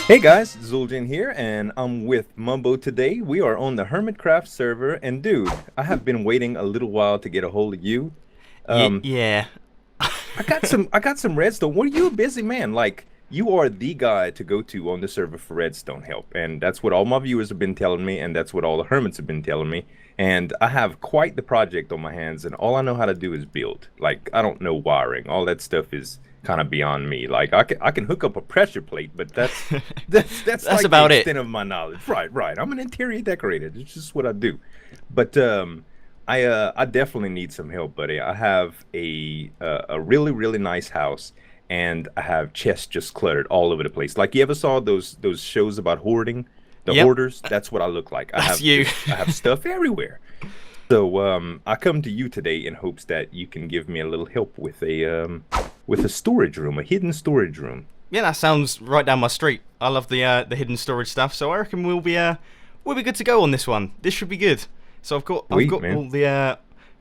Hey guys, Zeuljin here, and I'm with Mumbo today. We are on the Hermitcraft server, and dude, I have been waiting a little while to get a hold of you. Um, Yeah. I got some redstone. What are you a busy man? Like, you are the guy to go to on the server for redstone help, and that's what all my viewers have been telling me, and that's what all the hermits have been telling me. And I have quite the project on my hands, and all I know how to do is build. Like, I don't know wiring. All that stuff is kind of beyond me. Like, I can hook up a pressure plate, but that's That's like the about it. extent of my knowledge. Right, right. I'm an interior decorator. It's just what I do. But I definitely need some help, buddy. I have a really really nice house, and I have chests just cluttered all over the place. Like you ever saw those shows about hoarding, the Yep. hoarders? That's what I look like. That's you. I have stuff everywhere. So I come to you today in hopes that you can give me a little help with a storage room, a hidden storage room. Yeah, that sounds right down my street. I love the hidden storage stuff, so I reckon we'll be good to go on this one. This should be good. So I've Sweet, got man.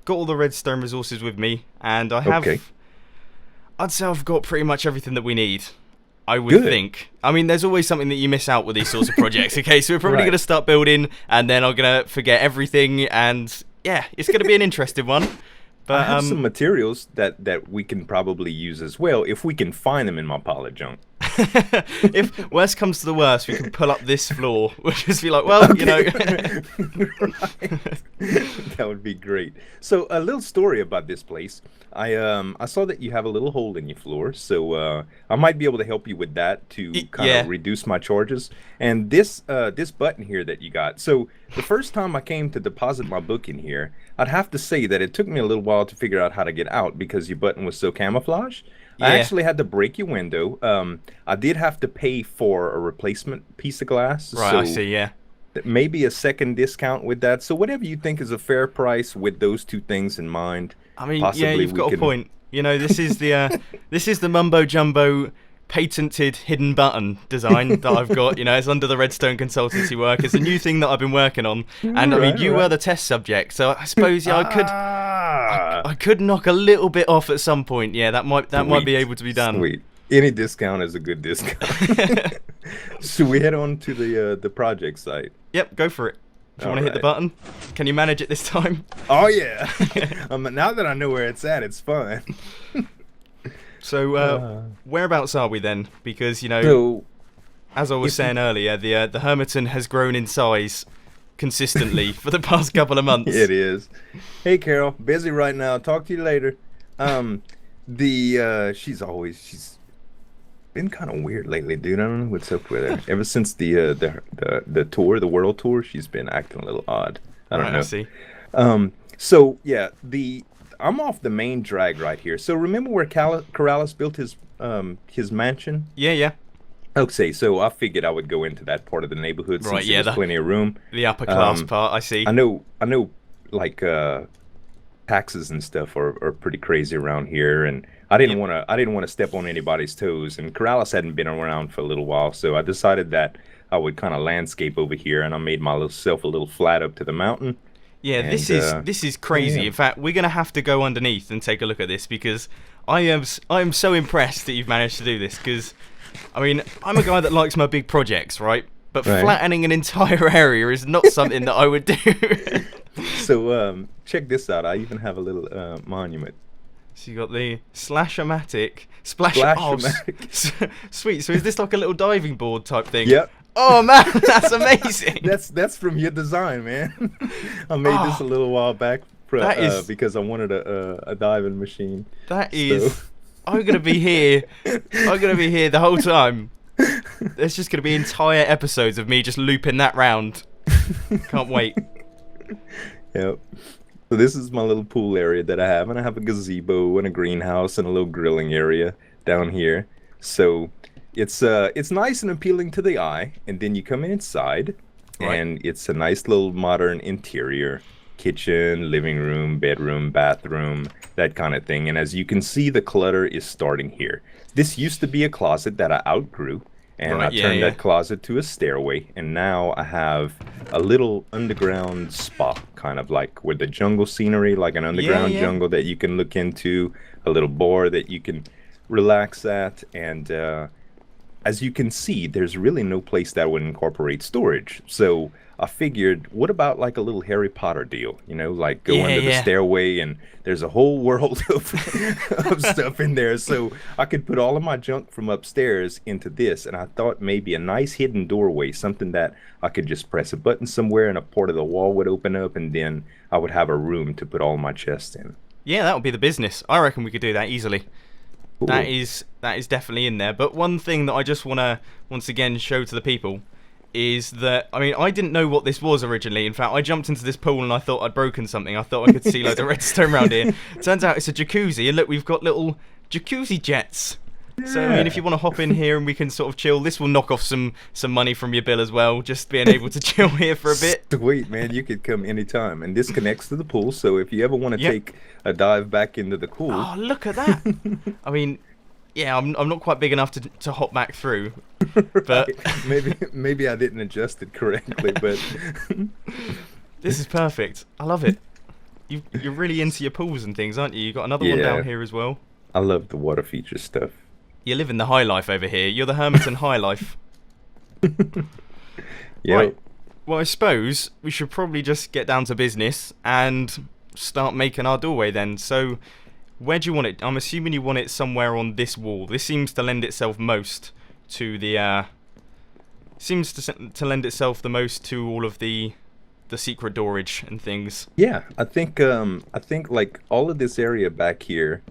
all the redstone resources with me, and Okay. I'd say I've got pretty much everything that we need. I would Good. think. I mean, there's always something that you miss out with these sorts of projects. Okay, so we're probably Right. gonna start building, and then I'm gonna forget everything, and yeah, it's gonna be an interesting one. I But have some materials that we can probably use as well if we can find them in my pile of junk. if worst comes to the worst, we can pull up this floor. We'll just be like, well, you know. Right. That would be great. So a little story about this place. I saw that you have a little hole in your floor, so I might be able to help you with that to kind Yeah. of reduce my charges. And this button here that you got. So the first time I came to deposit my book in here, I'd have to say that it took me a little while to figure out how to get out because your button was so camouflaged. I Yeah. actually had to break your window. I did have to pay for a replacement piece of glass, Right, I so see, yeah. maybe a second discount with that. So whatever you think is a fair price with those two things in mind, I mean, yeah, possibly you've we got a can. point. You know, this is the mumbo jumbo patented hidden button design that I've got. You know, it's under the Redstone consultancy work. It's a new thing that I've been working on. And I mean, Right, you right. were the test subject, so I suppose yeah, Ah, I could knock a little bit off at some point. Yeah, that might be sweet, able to be done. sweet. Any discount is a good discount. So we head on to the project site. Yep, go for it. Do you All want to hit the right. button? Can you manage it this time? Oh yeah. Now that I know where it's at, it's fun. So, whereabouts are we then? Because you know, So as I was if saying earlier, the Hermiton has grown in size consistently for the past couple of months. it is. Hey Carol, busy right now. Talk to you later. She's been kind of weird lately, dude. I don't know what's up with her. Ever since the tour, the world tour, she's been acting a little odd. I don't Right, know. I see. So yeah, the I'm off the main drag right here. So remember where Corrales built his mansion? Yeah, yeah. Okay, so I figured I would go into that part of the neighborhood Right, since yeah. there's plenty of room. The upper class Um, part, I see. I know, like taxes and stuff are pretty crazy around here, and Yep. I didn't want to step on anybody's toes. And Corrales hadn't been around for a little while, so I decided that I would kind of landscape over here, and I made myself a little flat up to the mountain. Yeah, And this is crazy. yeah. In fact, we're gonna have to go underneath and take a look at this because I am so impressed that you've managed to do this. Because I mean, I'm a guy that likes my big projects, right? But Right. flattening an entire area is not something that I would do. So check this out. I even have a little monument. So you got the Slashomatic splash. Splash-o-matic. Sweet. So is this like a little diving board type thing? Yep. Oh man, that's amazing. That's from your design, man. I made this a Oh, little while back that is because I wanted a diving machine. that So is. I'm gonna be here. I'm gonna be here the whole time. There's just gonna be entire episodes of me just looping that round. Can't wait. yep. So this is my little pool area that I have, and I have a gazebo and a greenhouse and a little grilling area down here. So it's nice and appealing to the eye, and then you come inside, Right. and it's a nice little modern interior. Kitchen, living room, bedroom, bathroom, that kind of thing. And as you can see, the clutter is starting here. This used to be a closet that I outgrew, and I Right, yeah, turned yeah. that closet to a stairway, and now I have a little underground spa, kind of like with the jungle scenery, like an underground yeah. jungle that you can look into, a little bar that you can relax at, and as you can see, there's really no place that would incorporate storage. So I figured, what about like a little Harry Potter deal? You know, like go Yeah, under the yeah. stairway and there's a whole world of stuff in there. So I could put all of my junk from upstairs into this. And I thought maybe a nice hidden doorway, something that I could just press a button somewhere and a part of the wall would open up and then I would have a room to put all my chests in. Yeah, that would be the business. I reckon we could do that easily. Cool. That is definitely in there. But one thing that I just want to once again show to the people is that, I mean, I didn't know what this was originally. In fact, I jumped into this pool and I thought I'd broken something. I thought I could see like the redstone around here. Turns out it's a jacuzzi, and look, we've got little jacuzzi jets. So I mean, if you want to hop in here and we can sort of chill, this will knock off some money from your bill as well, just being able to chill here for a bit. Sweet, man. You could come anytime. And this connects to the pool, so if you ever want to Yep. take a dive back into the pool. Oh, look at that. I mean, yeah, I'm not quite big enough to hop back through, but Right. Maybe I didn't adjust it correctly, but this is perfect. I love it. You're really into your pools and things, aren't you? You've got another one Yeah. down here as well. I love the water feature stuff. You're living the high life over here. You're the Hermit and high life. Yeah. Right. Well, I suppose we should probably just get down to business and start making our doorway then. So, where do you want it? I'm assuming you want it somewhere on this wall. This seems to lend itself most to the to lend itself the most to all of the secret storage and things. Yeah, I think like all of this area back here,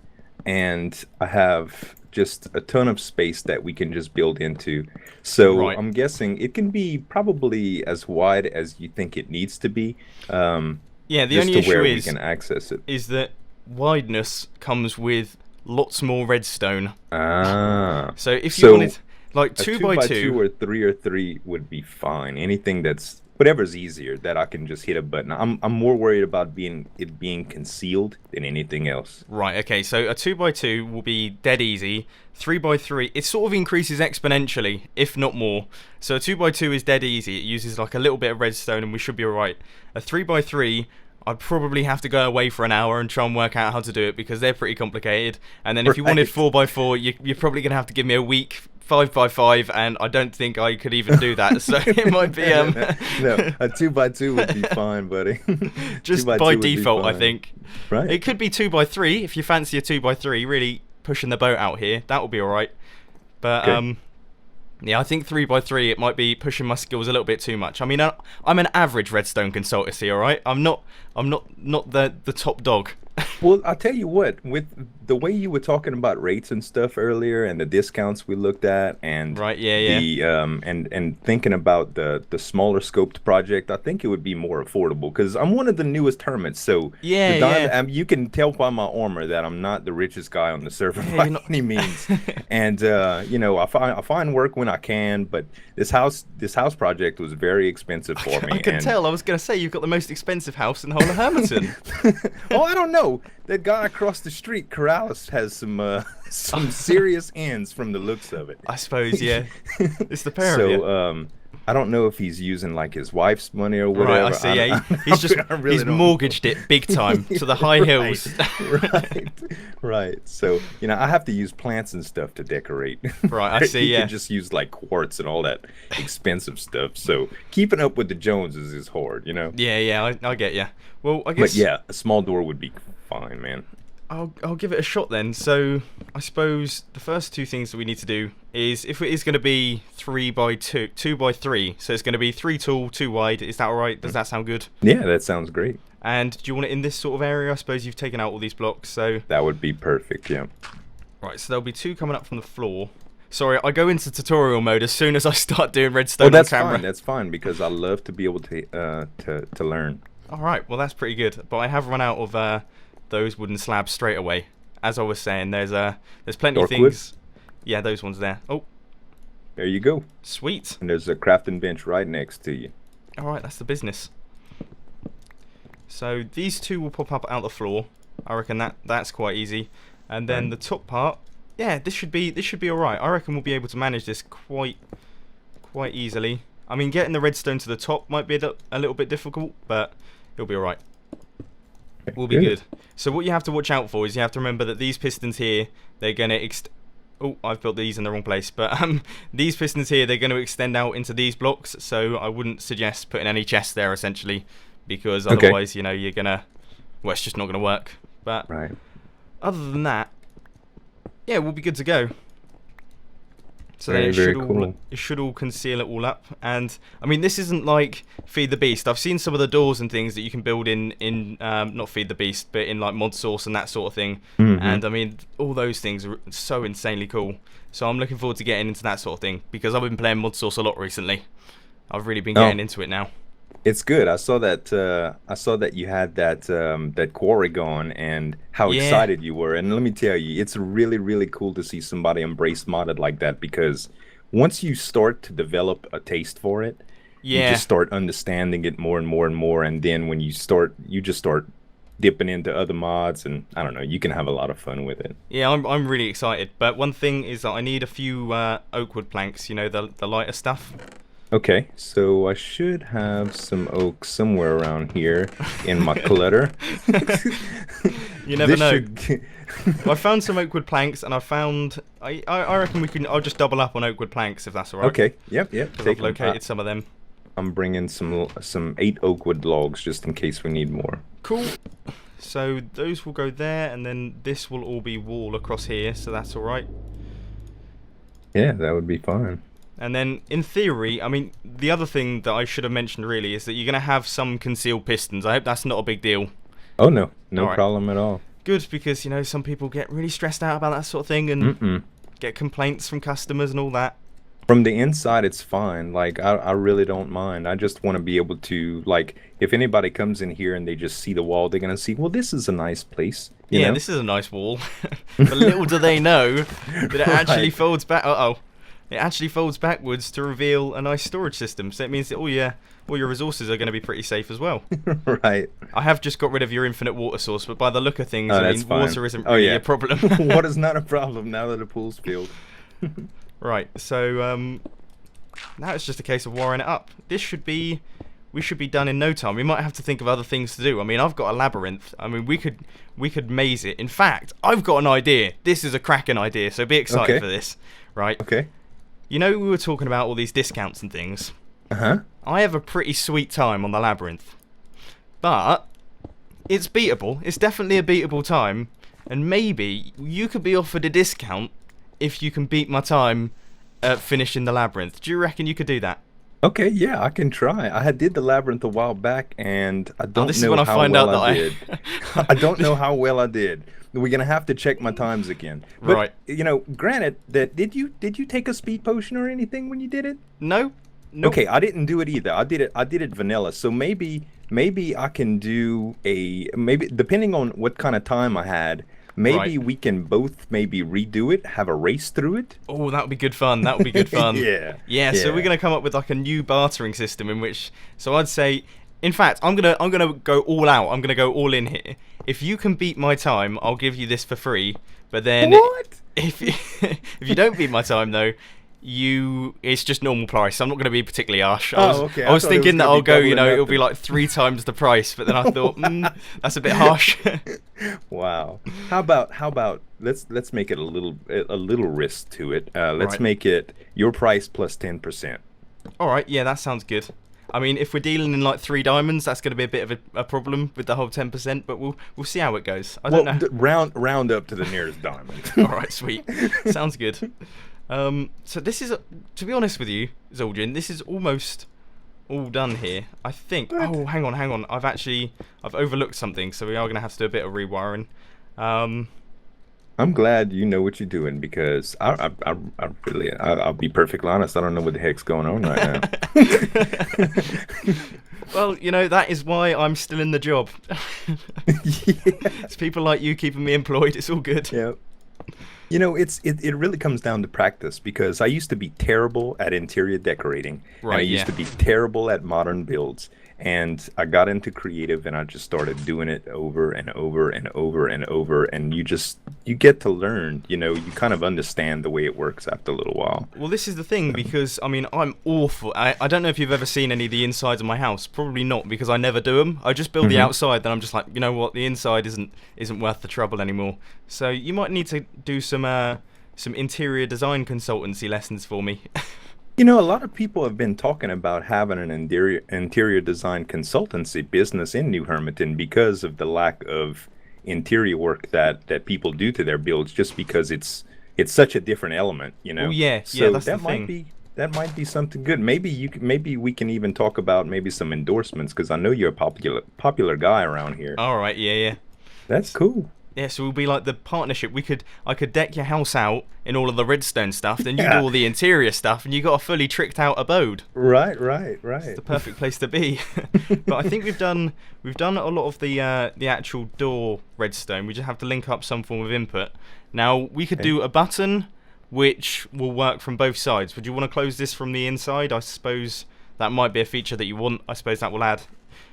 and I have just a ton of space that we can just build into. So Right. I'm guessing it can be probably as wide as you think it needs to be. Yeah, the Just only to issue where we is can access it. that wideness comes with lots more redstone. Ah. So if you So wanted like a 2 two by by 2, two or three would be fine. Anything that's whatever's easier that I can just hit a button. I'm more worried about it being concealed than anything else. right, okay, so a 2 by 2 will be dead easy. 3 by 3, it sort of increases exponentially, if not more. So a 2 by 2 is dead easy. It uses like a little bit of redstone and we should be alright. A 3 by 3, I'd probably have to go away for an hour and try and work out how to do it because they're pretty complicated. And then if you wanted Right. 4 by 4, you're probably going to have to give me a week. 5 by 5, and I don't think I could even do that. So it might be No, a two by two would be fine, buddy. just Two by by two would be default, I fine. think. Right. It could be 2 by 3 if you fancy a 2 by 3, really pushing the boat out here. That would be alright. But Okay. yeah, I think 3 by 3 it might be pushing my skills a little bit too much. I mean, I'm an average redstone consultancy, alright? I'm not the top dog. Well, I'll tell you what, with the way you were talking about rates and stuff earlier and the discounts we looked at and Right, yeah. the and thinking about the smaller scoped project, I think it would be more affordable because I'm one of the newest hermits, so Yeah, the yeah. you can tell by my armor that I'm not the richest guy on the server Yeah, by you're not- any means. And you know, I find work when I can, but this house project was very expensive for me. I can and tell. I was going to say you've got the most expensive house in the whole of Hermiton. Oh, I don't know. That guy across the street, Corrales, has some serious ends from the looks of it. I suppose, yeah. It's the pair of you. So, I don't know if he's using like his wife's money or whatever. Right, I see. Yeah, he's don't- mortgaged it big time to the high hills. Right, right. So you know, I have to use plants and stuff to decorate. Right, I see, He yeah. can just use like quartz and all that expensive stuff. So keeping up with the Joneses is hard, you know. Yeah, I get you. Well, I But guess yeah, a small door would be fine, man. I'll give it a shot then. So I suppose the first two things that we need to do is if it is going to be 3 by 2, 2 by 3. So it's going to be 3 tall, 2 wide. Is that all right? Does that sound good? Yeah, that sounds great. And do you want it in this sort of area? I suppose you've taken out all these blocks. So That would be perfect, yeah. right, so there'll be 2 coming up from the floor. Sorry, I go into tutorial mode as soon as I start doing redstone Oh, on that's camera. fine. That's fine because I love to be able to learn. All right, well that's pretty good. But I have run out of those wooden slabs straight away. As I was saying, there's plenty of Dark wood? things. Yeah, those ones there. Oh, There you go. sweet. And there's a crafting bench right next to you. All right, that's the business. So these 2 will pop up out the floor. I reckon that's quite easy. And then Right. the top part, yeah, this should be all right. I reckon we'll be able to manage this quite easily. I mean, getting the redstone to the top might be a little bit difficult, but it'll be all right. We'll be good. So what you have to watch out for is you have to remember that these pistons here, they're gonna Oh, I've built these in the wrong place. But these pistons here, they're going to extend out into these blocks. So I wouldn't suggest putting any chests there, essentially. Because otherwise, you know, you're going to... Well, it's just not going to work. But other than that, yeah, we'll be good to go. So then it should all conceal it all up. And I mean, this isn't like Feed the Beast. I've seen some of the doors and things that you can build in not Feed the Beast, but in like Modsauce and that sort of thing. And I mean, all those things are so insanely cool. So I'm looking forward to getting into that sort of thing because I've been playing Modsauce a lot recently. I've really been getting into it now. It's good. I saw that. I saw that you had that quarry gone, and how excited you were. And let me tell you, it's really, really cool to see somebody embrace modded like that. Because once you start to develop a taste for it, you just start understanding it more and more and more. And then when you just start dipping into other mods, and I don't know, you can have a lot of fun with it. Yeah, I'm really excited. But one thing is that I need a few oak wood planks. You know, the lighter stuff. Okay, so I should have some oak somewhere around here in my clutter. You never know. I found some oak wood planks, and I found... I reckon I'll just double up on oak wood planks, if that's alright. Okay, yep. Because I've located some of them. I'm bringing some 8 oak wood logs, just in case we need more. Cool. So those will go there, and then this will all be wall across here, so that's alright. Yeah, that would be fine. And then, in theory, I mean, the other thing that I should have mentioned, really, is that you're going to have some concealed pistons. I hope that's not a big deal. Oh, no. No problem at all. Good, because, you know, some people get really stressed out about that sort of thing and get complaints from customers and all that. From the inside, it's fine. Like, I really don't mind. I just want to be able to, like, if anybody comes in here and they just see the wall, they're going to see, well, this is a nice place. You know? This is a nice wall. But little do they know that it actually folds back. It actually folds backwards to reveal a nice storage system. So it means that all your resources are going to be pretty safe as well. Right. I have just got rid of your infinite water source, but by the look of things, I mean, water isn't really a problem. Water's not a problem now that the pool's filled. Right. So now it's just a case of wiring it up. We should be done in no time. We might have to think of other things to do. I mean, I've got a labyrinth. I mean, we could maze it. In fact, I've got an idea. This is a cracking idea, so be excited for this. Right? Okay. You know, we were talking about all these discounts and things. Uh-huh. I have a pretty sweet time on the labyrinth. But it's beatable. It's definitely a beatable time. And maybe you could be offered a discount if you can beat my time at finishing the labyrinth. Do you reckon you could do that? Okay, yeah, I can try. I did the labyrinth a while back, and I don't this know is when how I find well out that I did. I don't know how well I did. We're gonna have to check my times again. But, right. You know, granted, that did you take a speed potion or anything when you did it? No. Nope. Okay, I didn't do it either. I did it vanilla. So maybe I can do maybe depending on what kind of time I had. Maybe we can both maybe redo it, have a race through it. Oh, that would be good fun. That would be good fun. Yeah. So we're gonna come up with like a new bartering system in which. So I'd say, in fact, I'm gonna go all out. I'm gonna go all in here. If you can beat my time, I'll give you this for free. But then, what? If you don't beat my time though, it's just normal price. I'm not going to be particularly harsh. Okay. I was thinking that I'll go, you know, it'll be like 3 times the price, but then I thought, that's a bit harsh. Wow. How about let's make it a little risk to it. Let's make it your price plus 10%. All right. Yeah, that sounds good. I mean, if we're dealing in like 3 diamonds, that's going to be a bit of a problem with the whole 10%. But we'll see how it goes. I don't know. Round up to the nearest diamond. All right, sweet. Sounds good. So this is, to be honest with you, Zeuljin, this is almost all done here. I think. What? Oh, hang on. I've overlooked something, so we are going to have to do a bit of rewiring. I'm glad you know what you're doing because I'll be perfectly honest. I don't know what the heck's going on right now. Well, you know, that is why I'm still in the job. It's people like you keeping me employed. It's all good. Yeah. You know, it really comes down to practice because I used to be terrible at interior decorating. Right, and I used to be terrible at modern builds. And I got into creative and I just started doing it over and over and over and over. And you get to learn, you know, you kind of understand the way it works after a little while. Well, this is the thing because, I mean, I'm awful. I don't know if you've ever seen any of the insides of my house. Probably not because I never do them. I just build the outside. Then I'm just like, you know what, the inside isn't worth the trouble anymore. So you might need to do some some interior design consultancy lessons for me. You know, a lot of people have been talking about having an interior design consultancy business in New Hermiton because of the lack of interior work that people do to their builds, just because it's such a different element, you Oh know. yeah, yeah, So that's the thing. that might be something good. Maybe we can even talk about maybe some endorsements, because I know you're a popular guy around here. All right, yeah, yeah. That's cool. Yeah, so we'll be like the partnership. I could deck your house out in all of the redstone stuff, then you do Yeah. all the interior stuff, and you got a fully tricked out abode. Right, right, It's right. the perfect place to be. But I think we've done a lot of the actual door redstone. We just have to link up some form of input. Now we could Okay. do a button which will work from both sides. Would you want to close this from the inside? I suppose that might be a feature that you want. I suppose that will add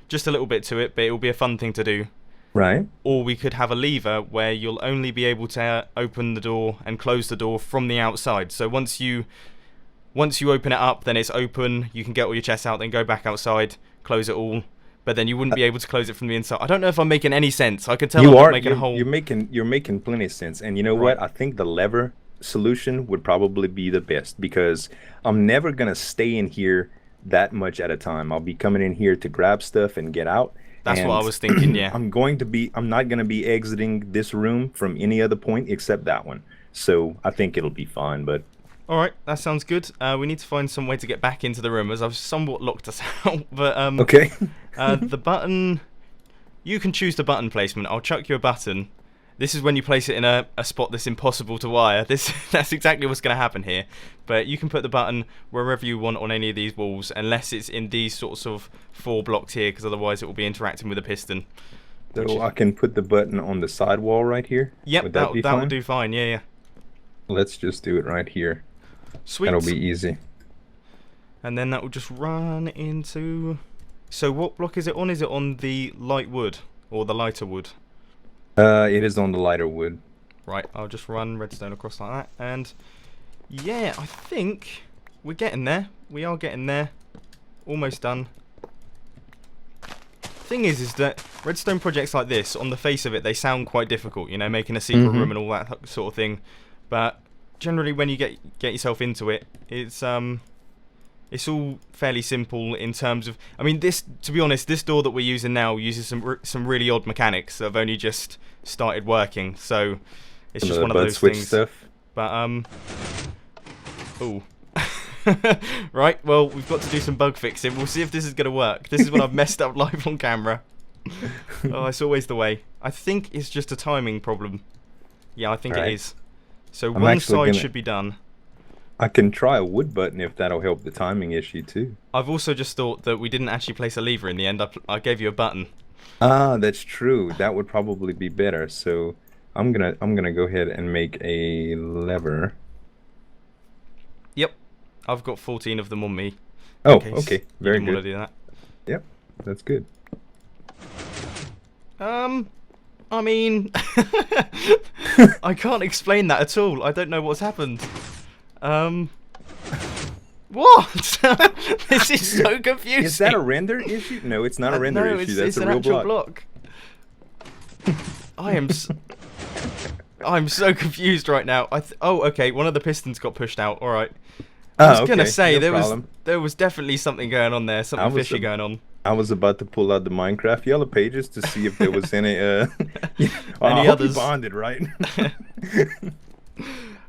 just a little bit to it, but it will be a fun thing to do. Right. Or we could have a lever where you'll only be able to open the door and close the door from the outside. So once you open it up, then it's open. You can get all your chests out, then go back outside, close it all. But then you wouldn't be able to close it from the inside. I don't know if I'm making any sense. I can tell I'm not making a whole. You're making plenty of sense. And you know Right. what? I think the lever solution would probably be the best, because I'm never gonna stay in here that much at a time. I'll be coming in here to grab stuff and get out. That's what I And was thinking. Yeah. I'm not gonna be exiting this room from any other point except that one. So I think it'll be fine. But All right, that sounds good. We need to find some way to get back into the room, as I've somewhat locked us out. But okay. the button, you can choose the button placement. I'll chuck you a button. This is when you place it in a spot that's impossible to wire. That's exactly what's going to happen here. But you can put the button wherever you want on any of these walls, unless it's in these sorts of 4 blocks here, because otherwise it will be interacting with a piston. So I can put the button on the side wall right here. Yep, Would that be will fine? do fine. Yeah, yeah. Let's just do it right here. Sweet. That'll be easy. And then that will just run into. So what block is it on? Is it on the light wood or the lighter wood? It is on the lighter wood. Right, I'll just run redstone across like that, and yeah, I think we're getting there. We are getting there. Almost done. Thing is that redstone projects like this, on the face of it, they sound quite difficult, you know, making a secret room and all that sort of thing. But generally, when you get yourself into it, it's all fairly simple in terms of. I mean, to be honest, this door that we're using now uses some really odd mechanics that have only just started working. So it's just one of those switch things. stuff. But ooh. Right, well, we've got to do some bug fixing. We'll see if this is going to work. This is when I've messed up live on camera. Oh, it's always the way. I think it's just a timing problem. Yeah, I think it Right. is. So I'm one actually side gonna- should be done. I can try a wood button if that'll help the timing issue too. I've also just thought that we didn't actually place a lever in the end. I gave you a button. Ah, that's true. That would probably be better. So I'm gonna go ahead and make a lever. Yep, I've got 14 of them on me. Oh, in case okay, you very didn't want good. to do that. Yep, that's good. I mean, I can't explain that at all. I don't know what's happened. What? This is so confusing. Is that a render issue? No, it's not a render no, issue. it's, That's it's a an real actual block. I am. I'm so confused right now. Oh, okay. One of the pistons got pushed out. All right. I was gonna say no problem. there was definitely something going on there. Something fishy going on. I was about to pull out the Minecraft yellow pages to see if there was any Any I hope others? you bonded, right?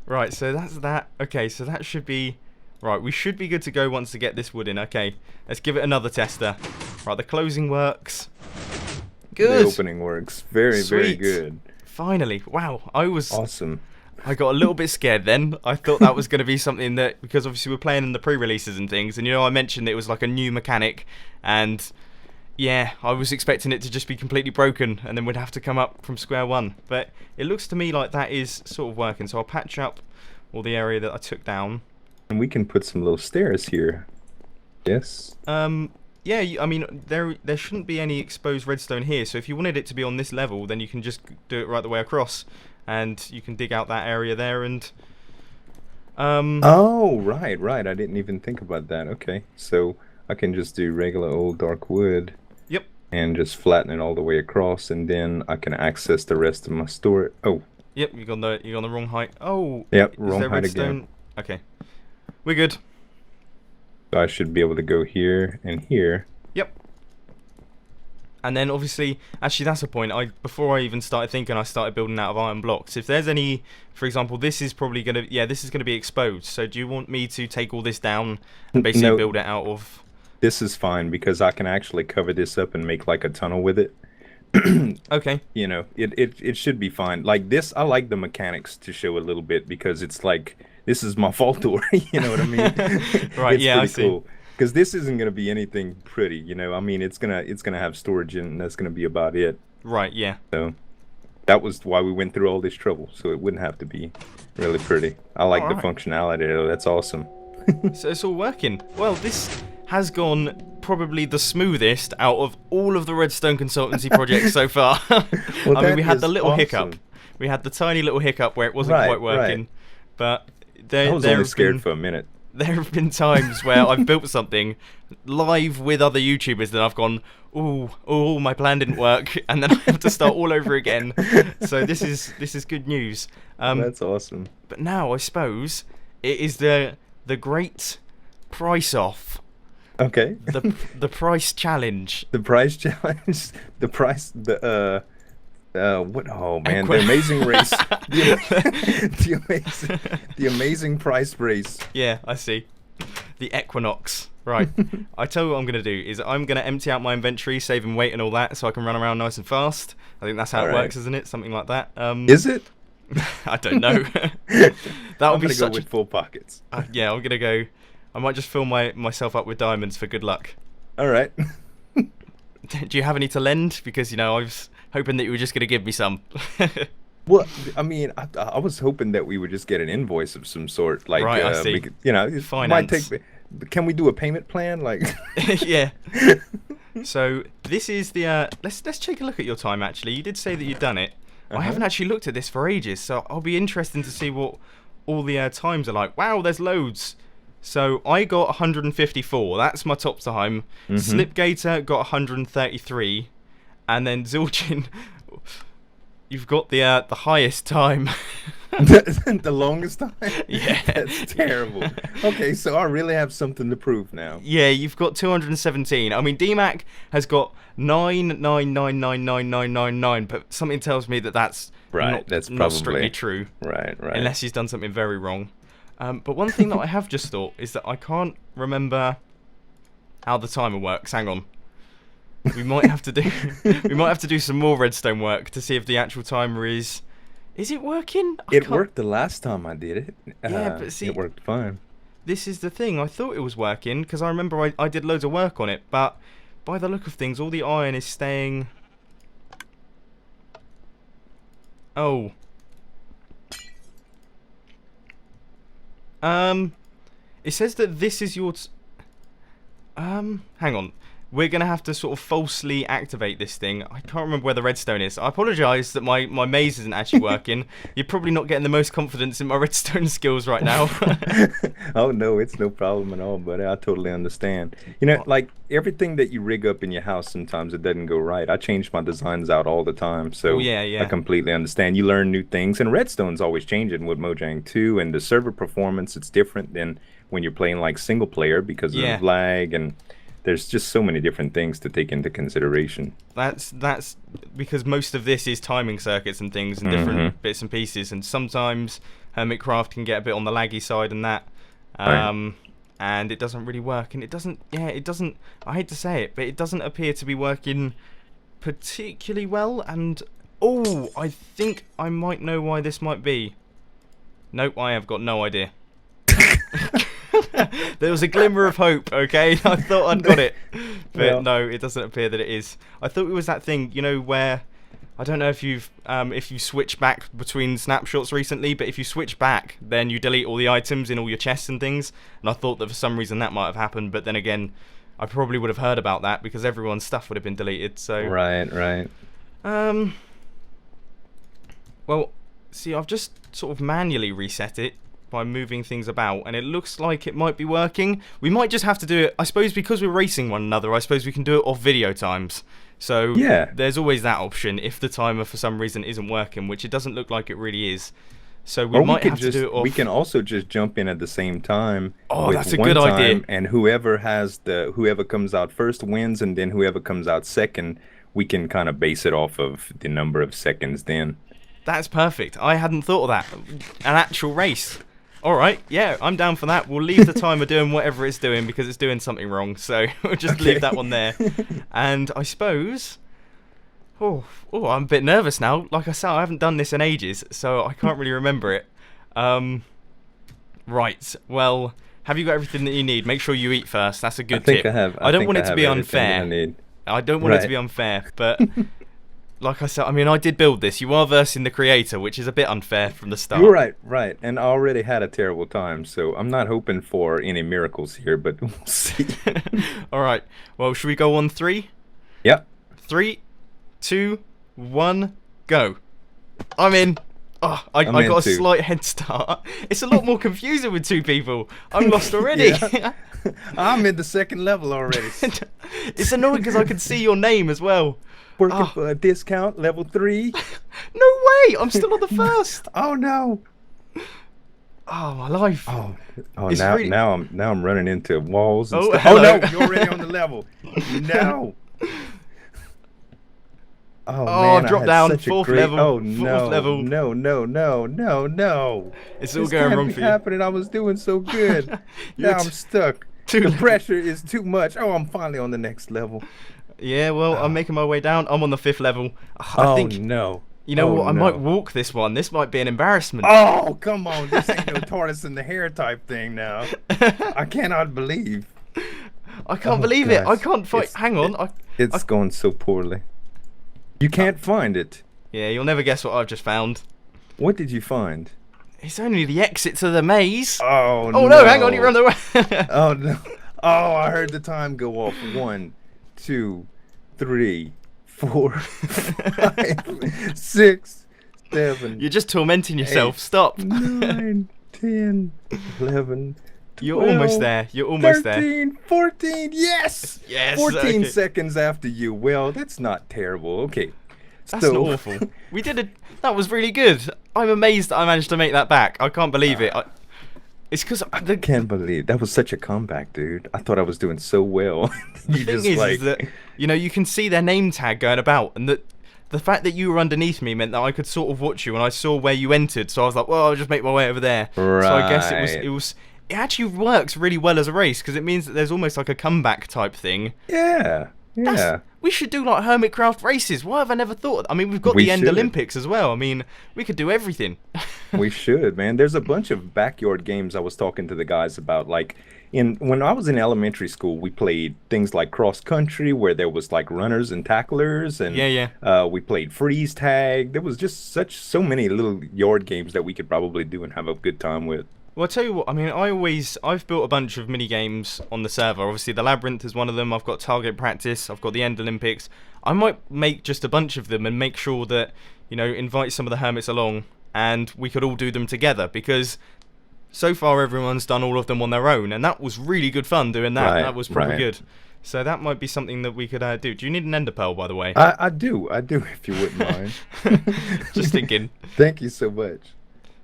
Right. So that's that. Okay. So that should be. Right. We should be good to go once to get this wood in. Okay. Let's give it another tester. Right. The closing works. Good. The opening works. Very, very Sweet. good. Finally. Wow. Awesome. I got a little bit scared then. I thought that was going to be something that, because obviously we're playing in the pre-releases and things, and you know I mentioned it was like a new mechanic, and yeah, I was expecting it to just be completely broken, and then we'd have to come up from square one. But it looks to me like that is sort of working, so I'll patch up all the area that I took down. And we can put some little stairs here. Yes. Yeah, I mean, there shouldn't be any exposed redstone here, so if you wanted it to be on this level, then you can just do it right the way across, and you can dig out that area there, and Oh, right. I didn't even think about that. Okay, so I can just do regular old dark wood. Yep. And just flatten it all the way across, and then I can access the rest of my store. Oh, Yep, you're on the wrong height. Oh, Yep, is wrong there height redstone? again. Okay, we're good. So I should be able to go here and here. Yep. And then obviously, actually that's a point. Before I even started thinking, I started building out of iron blocks. If there's any, for example, this is probably gonna, this is gonna be exposed. So do you want me to take all this down and basically No, build it out of? this is fine because I can actually cover this up and make like a tunnel with it. Okay. You know, it should be fine. Like this, I like the mechanics to show a little bit because it's like this is my fault door. You know what I mean? Right. It's Yeah, I pretty see. cool. Because this isn't gonna be anything pretty, you know. I mean, it's gonna have storage in, it, and that's gonna be about it. Right. Yeah. So that was why we went through all this trouble, so it wouldn't have to be really pretty. I like the Alright. functionality though. That's awesome. So it's all working. Well, this has gone probably the smoothest out of all of the Redstone consultancy projects so far. Well, I mean, that we had is the little awesome. hiccup. We had the tiny little hiccup where it wasn't Right, quite working. right. But I there, was there only have scared been, for a minute. there have been times where I've built something live with other YouTubers that I've gone, oh, my plan didn't work, and then I have to start all over again. So this is good news. That's awesome. But now I suppose it is the great price off. Okay. The price challenge. The price challenge. The price. What? Oh man, the Equi- amazing race. The amazing price race. Yeah, I see. The Equinox. Right. I tell you what I'm going to do is I'm going to empty out my inventory, saving weight and all that, so I can run around nice and fast. I think that's how it Alright. works, isn't it? Something like that. Is it? I don't know. That I'm would be gonna go such. with full pockets. Yeah, I'm going to go. I might just fill myself up with diamonds for good luck. All right. Do you have any to lend? Because, I was hoping that you were just going to give me some. Well, I mean, I was hoping that we would just get an invoice of some sort, like, Right, I see. you know, it might Finance. take. Can we do a payment plan, like? Yeah. So this is the. Let's take a look at your time. Actually, you did say that you'd done it. I haven't actually looked at this for ages, so I'll be interested to see what all the times are like. Wow, there's loads. So I got 154. That's my top time. Slipgator got 133, and then Zeuljin, you've got the highest time. The longest time? Yeah. That's terrible. Okay, so I really have something to prove now. Yeah, you've got 217. I mean, DMAC has got 999999999, but something tells me that that's Right, that's not strictly probably- true. Right. Unless he's done something very wrong. But one thing that I have just thought is that I can't remember how the timer works. Hang on. We might have to do some more redstone work to see if the actual timer is it working? It worked the last time I did it. Yeah, but see, it worked fine. this is the thing. I thought it was working because I remember I did loads of work on it, but by the look of things, all the iron is staying. Oh. It says that this is your. Hang on. We're going to have to sort of falsely activate this thing. I can't remember where the redstone is. I apologise that my maze isn't actually working. You're probably not getting the most confidence in my redstone skills right now. Oh, no, it's no problem at all, buddy. I totally understand. You know, like, everything that you rig up in your house, sometimes it doesn't go right. I change my designs out all the time, so yeah. I completely understand. You learn new things, and redstone's always changing with Mojang 2, and the server performance, it's different than when you're playing, like, single player because of lag, and there's just so many different things to take into consideration. That's because most of this is timing circuits and things and different bits and pieces, and sometimes Hermitcraft can get a bit on the laggy side and that, and it doesn't really work, and it doesn't. I hate to say it, but it doesn't appear to be working particularly well. And I think I might know why this might be. Nope, I have got no idea. There was a glimmer of hope, okay? I thought I'd got it. But no, it doesn't appear that it is. I thought it was that thing, where I don't know if you switch back between snapshots recently, but if you switch back, then you delete all the items in all your chests and things. And I thought that for some reason that might have happened, but then again, I probably would have heard about that because everyone's stuff would have been deleted. So Right. Well, see, I've just sort of manually reset it by moving things about, and it looks like it might be working. We might just have to do it, I suppose, because we're racing one another. I suppose we can do it off video times. So Yeah. there's always that option if the timer for some reason isn't working, which it doesn't look like it really is. So we might have to do it off. We can also just jump in at the same time. Oh, with that's a one good time, idea. And whoever comes out first wins, and then whoever comes out second, we can kind of base it off of the number of seconds then. That's perfect. I hadn't thought of that. An actual race. All right, yeah, I'm down for that. We'll leave the timer doing whatever it's doing because it's doing something wrong. So we'll just leave that one there. And I suppose... Oh, I'm a bit nervous now. Like I said, I haven't done this in ages, so I can't really remember it. Right, well, have you got everything that you need? Make sure you eat first. That's a good tip. I don't want it to be unfair. I don't want it to be unfair, but... Like I said, I mean, I did build this. You are versing the creator, which is a bit unfair from the start. You're right. And I already had a terrible time, so I'm not hoping for any miracles here, but we'll see. All right. Well, should we go on 3? Yep. 3, 2, 1, go. I'm in. Oh, I got a slight head start. It's a lot more confusing with 2 people. I'm lost already. I'm in the second level already. It's annoying because I can see your name as well. Working for a discount, level 3. No way! I'm still on the first. Oh no! Oh my life! Oh now I'm running into walls and stuff. Hello. Oh no! You're already on the level. No. Oh man! I've dropped down. Fourth level. Oh no! Fourth level. No! It's all going wrong for you. Happening. I was doing so good. Now I'm stuck. The pressure is too much. Oh, I'm finally on the next level. Yeah, well, I'm making my way down. I'm on the 5th level. I think, no. You know what? I might walk this one. This might be an embarrassment. Oh, come on. This ain't no tortoise in the hair type thing now. I cannot believe. I can't believe it. I can't fight. Hang on. It's going so poorly. You can't find it. Yeah, you'll never guess what I've just found. What did you find? It's only the exit to the maze. Oh, no. Oh, no, hang on. You run away. Oh, no. Oh, I heard the time go off. 1, 2, 3, 4, 5, 6, 7. You're just tormenting yourself. 8, Stop. 9, 10, 11. 12, You're almost there. You're almost 13, 14. Yes. 14 okay. seconds after you. Well, that's not terrible. Okay. That's not awful. We did it. That was really good. I'm amazed that I managed to make that back. I can't believe it. It's because I can't believe that was such a comeback, dude. I thought I was doing so well. The thing is that you can see their name tag going about, and that the fact that you were underneath me meant that I could sort of watch you, and I saw where you entered. So I was like, well, I'll just make my way over there. Right. So I guess it actually works really well as a race because it means that there's almost like a comeback type thing. Yeah. We should do like Hermitcraft races. Why have I never thought? I mean, we've got the End Olympics as well. I mean, we could do everything. We should, man. There's a bunch of backyard games I was talking to the guys about. Like, when I was in elementary school, we played things like cross country, where there was like runners and tacklers, and we played freeze tag. There was just so many little yard games that we could probably do and have a good time with. Well, I'll tell you what, I mean, I've built a bunch of mini games on the server. Obviously, the Labyrinth is one of them. I've got Target Practice. I've got the End Olympics. I might make just a bunch of them and make sure that, invite some of the hermits along and we could all do them together because so far everyone's done all of them on their own and that was really good fun doing that. That was probably good. So that might be something that we could do. Do you need an ender pearl, by the way? I do, if you wouldn't mind. Just thinking. Thank you so much.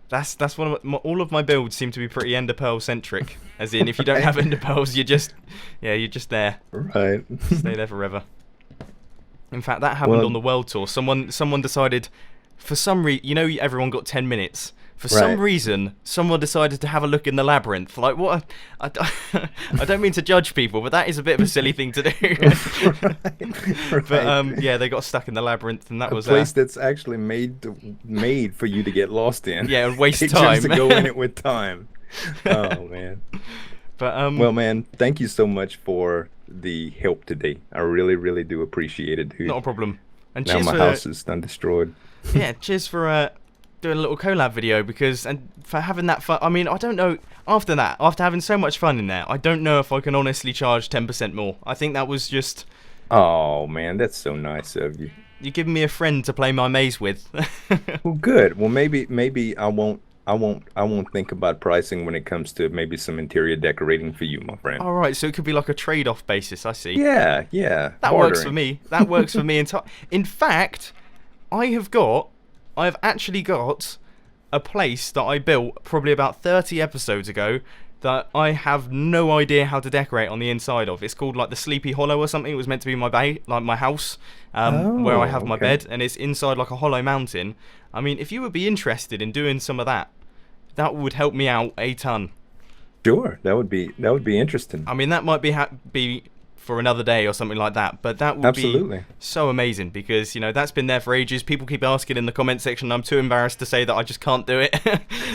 That's one of all of my builds seem to be pretty ender pearl centric. As in, if you don't have ender pearls, you're just there. Right. Stay there forever. In fact, that happened on the world tour. Someone decided, for some reason, everyone got 10 minutes. For some reason, someone decided to have a look in the labyrinth. Like, what? I don't mean to judge people, but that is a bit of a silly thing to do. But yeah, they got stuck in the labyrinth, and that was a place that's actually made for you to get lost in. Yeah, and waste time. Just to go in it with time. Oh man. But well, man, thank you so much for the help today. I really, really do appreciate it, dude. Not a problem. And now my house is done destroyed. Yeah, cheers for doing a little collab video and for having that fun. I mean, I don't know, after having so much fun in there, I don't know if I can honestly charge 10% more. I think that was just... Oh man, that's so nice of you. You're giving me a friend to play my maze with. Well, good. Well, maybe I won't I won't think about pricing when it comes to maybe some interior decorating for you, my friend. All right, so it could be like a trade-off basis. I see. Yeah, yeah. That works for Bartering. me. That works for me. In fact, I've actually got a place that I built probably about 30 episodes ago that I have no idea how to decorate on the inside of. It's called like the Sleepy Hollow or something. It was meant to be my like my house, where I have my Okay. bed, and it's inside like a hollow mountain. I mean, if you would be interested in doing some of that, that would help me out a ton. Sure, that would be interesting. I mean, that might be for another day or something like that, but that would be Absolutely. so amazing because, you know, that's been there for ages. People keep asking in the comment section. I'm too embarrassed to say that I just can't do it.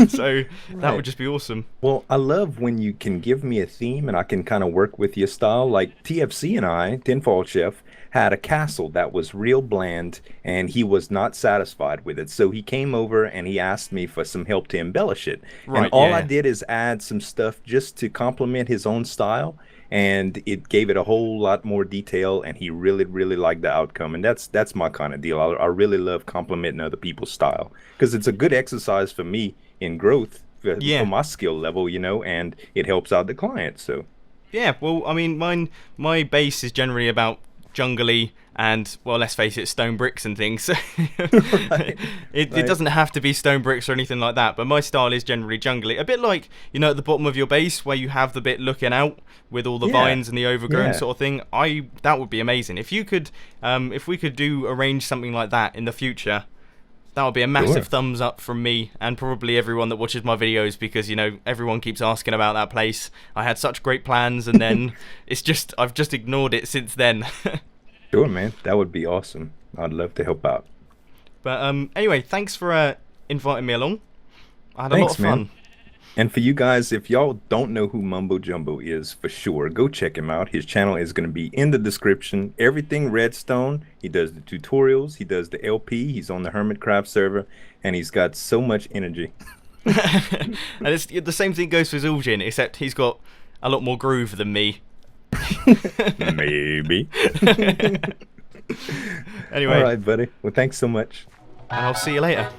So that Right. would just be awesome. Well, I love when you can give me a theme and I can kind of work with your style. Like TFC and I, Tinfoil Chef, had a castle that was real bland and he was not satisfied with it. So he came over and he asked me for some help to embellish it. And Right, all I yeah. did is add some stuff just to complement his own style. And it gave it a whole lot more detail, and he really, really liked the outcome. And that's my kind of deal. I really love complimenting other people's style because it's a good exercise for me in growth for Yeah. my skill level, and it helps out the client. So, Yeah, well, I mean, my base is generally about jungly and, well, let's face it, stone bricks and things. right, It right. doesn't have to be stone bricks or anything like that, but my style is generally jungly. A bit like, at the bottom of your base where you have the bit looking out with all the Yeah, vines and the overgrown yeah, sort of thing. That would be amazing. If you could, if we could arrange something like that in the future, that would be a massive sure. thumbs up from me and probably everyone that watches my videos because, everyone keeps asking about that place. I had such great plans and then I've just ignored it since then. Sure, man. That would be awesome. I'd love to help out. But anyway, thanks for inviting me along. I had a lot Thanks, of man. fun. And for you guys, if y'all don't know who Mumbo Jumbo is, for sure, go check him out. His channel is going to be in the description. Everything Redstone. He does the tutorials. He does the LP. He's on the Hermitcraft server. And he's got so much energy. And it's the same thing goes for Zeuljin, except he's got a lot more groove than me. Maybe. Anyway, All right, buddy. Well, thanks so much. and I'll see you later.